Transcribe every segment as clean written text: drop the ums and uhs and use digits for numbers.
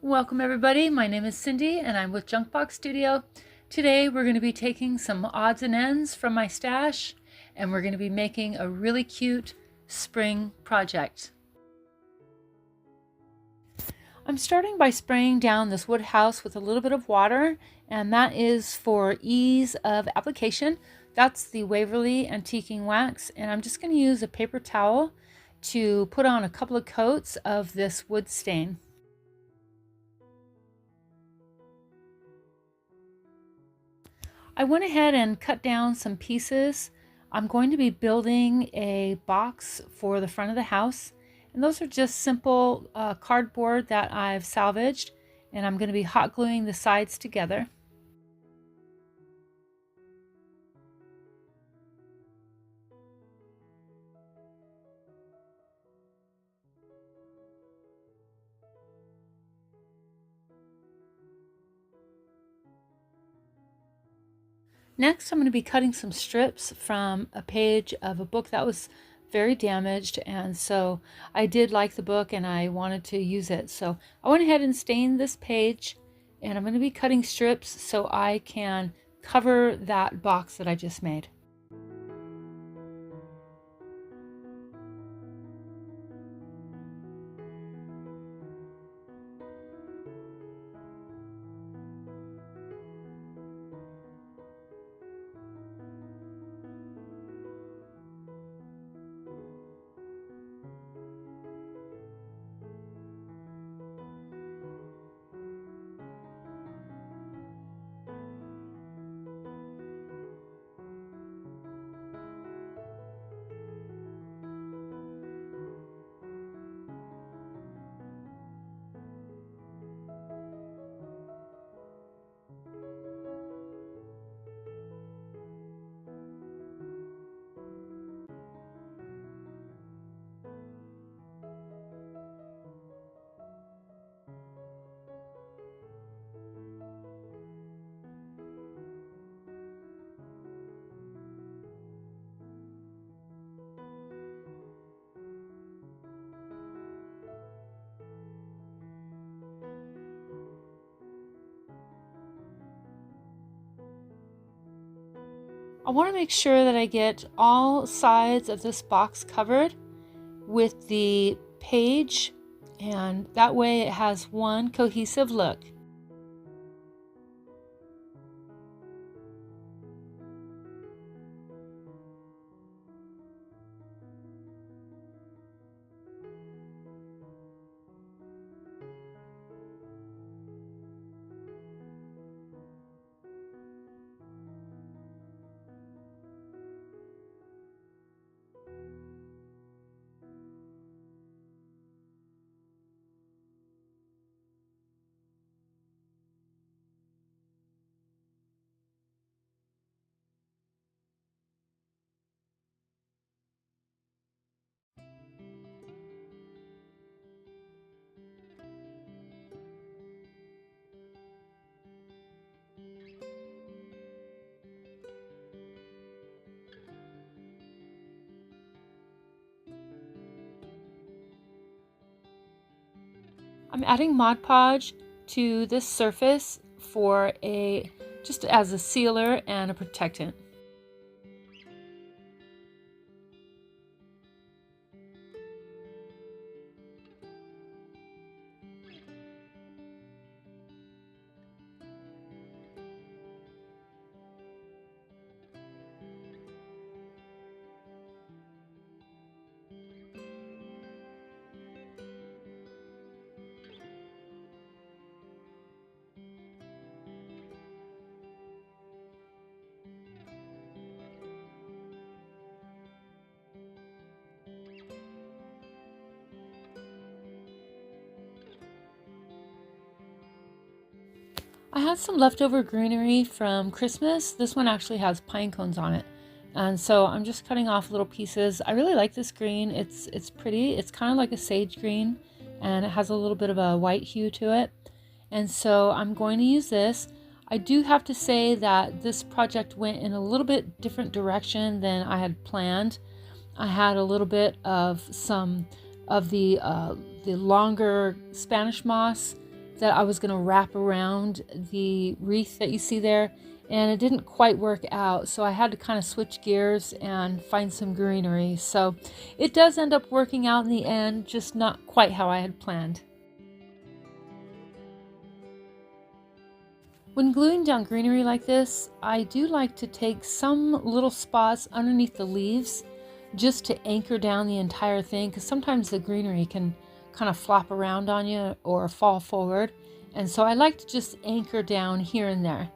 Welcome everybody, my name is Cindy and I'm with Junkbox Studio. Today we're going to be taking some odds and ends from my stash and we're going to be making a really cute spring project. I'm starting by spraying down this wood house with a little bit of water, and that is for ease of application. That's the Waverly Antiquing Wax, and I'm just going to use a paper towel to put on a couple of coats of this wood stain. I went ahead and cut down some pieces. I'm going to be building a box for the front of the house, and those are just simple cardboard that I've salvaged, and I'm going to be hot gluing the sides together. Next, I'm going to be cutting some strips from a page of a book that was very damaged, and so I did like the book and I wanted to use it. So I went ahead and stained this page, and I'm going to be cutting strips so I can cover that box that I just made. I want to make sure that I get all sides of this box covered with the page, and that way it has one cohesive look. I'm adding Mod Podge to this surface for just as a sealer and a protectant. I had some leftover greenery from Christmas. This one actually has pine cones on it. And so I'm just cutting off little pieces. I really like this green. It's pretty. It's kind of like a sage green, and it has a little bit of a white hue to it. And so I'm going to use this. I do have to say that this project went in a little bit different direction than I had planned. I had a little bit of some of the longer Spanish moss that I was going to wrap around the wreath that you see there, and it didn't quite work out, so I had to kind of switch gears and find some greenery. So it does end up working out in the end, just not quite how I had planned. When gluing down greenery like this, I do like to take some little spots underneath the leaves just to anchor down the entire thing, because sometimes the greenery can kind of flop around on you or fall forward, and so I like to just anchor down here and there.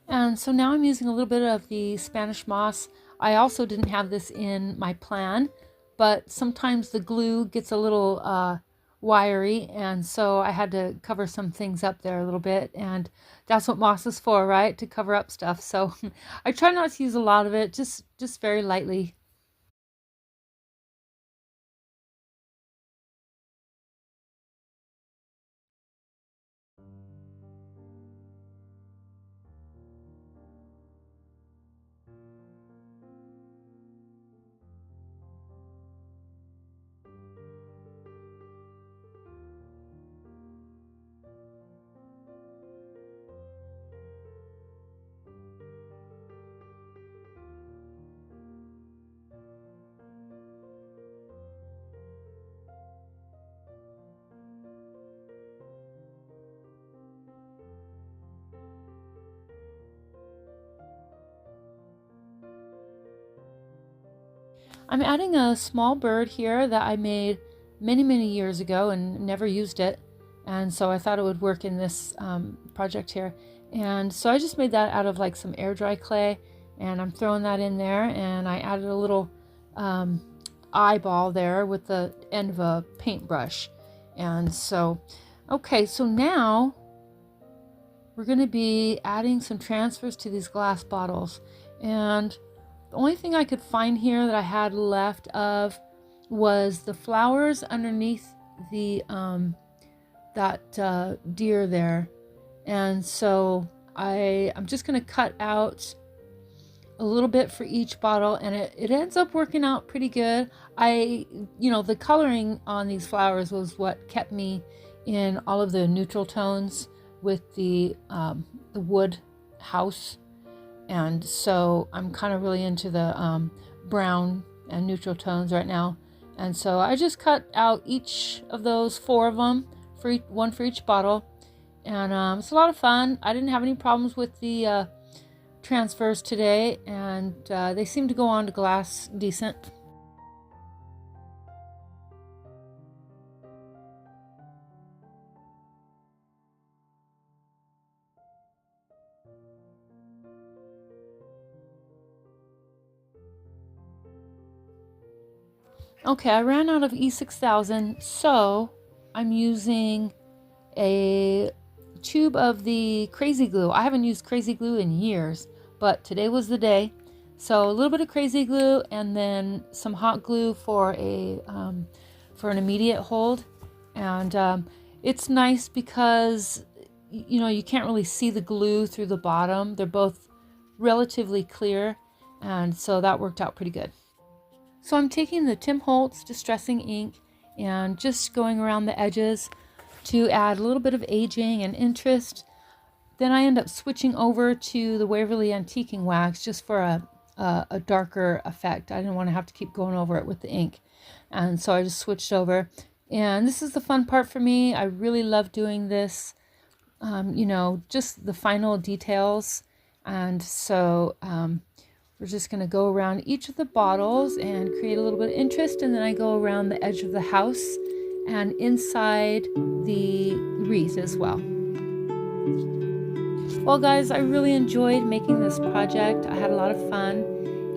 And so now I'm using a little bit of the Spanish moss. I also didn't have this in my plan, but sometimes the glue gets a little wiry, and so I had to cover some things up there a little bit, and that's what moss is for, right? To cover up stuff. So I try not to use a lot of it, just very lightly. I'm adding a small bird here that I made many years ago and never used it. And so I thought it would work in this project here. And so I just made that out of like some air dry clay, and I'm throwing that in there, and I added a little eyeball there with the end of a paintbrush. And so, okay, so now we're going to be adding some transfers to these glass bottles. And the only thing I could find here that I had left of was the flowers underneath the that deer there, and so I'm just going to cut out a little bit for each bottle, and it ends up working out pretty good. The coloring on these flowers was what kept me in all of the neutral tones with the wood house. And so I'm kind of really into the brown and neutral tones right now. And so I just cut out each of those 4 of them, one for each bottle. And it's a lot of fun. I didn't have any problems with the transfers today, and they seem to go on to glass decent. Okay, I ran out of E6000, so I'm using a tube of the crazy glue. I haven't used crazy glue in years, but today was the day. So a little bit of crazy glue, and then some hot glue for an immediate hold. And it's nice because you can't really see the glue through the bottom. They're both relatively clear, and so that worked out pretty good. So I'm taking the Tim Holtz Distressing Ink and just going around the edges to add a little bit of aging and interest. Then I end up switching over to the Waverly Antiquing Wax just for a darker effect. I didn't want to have to keep going over it with the ink. And so I just switched over. And this is the fun part for me. I really love doing this, just the final details. And so we're just going to go around each of the bottles and create a little bit of interest. And then I go around the edge of the house and inside the wreath as well. Well, guys, I really enjoyed making this project. I had a lot of fun.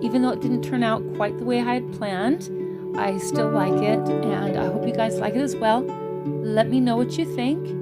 Even though it didn't turn out quite the way I had planned, I still like it, and I hope you guys like it as well. Let me know what you think.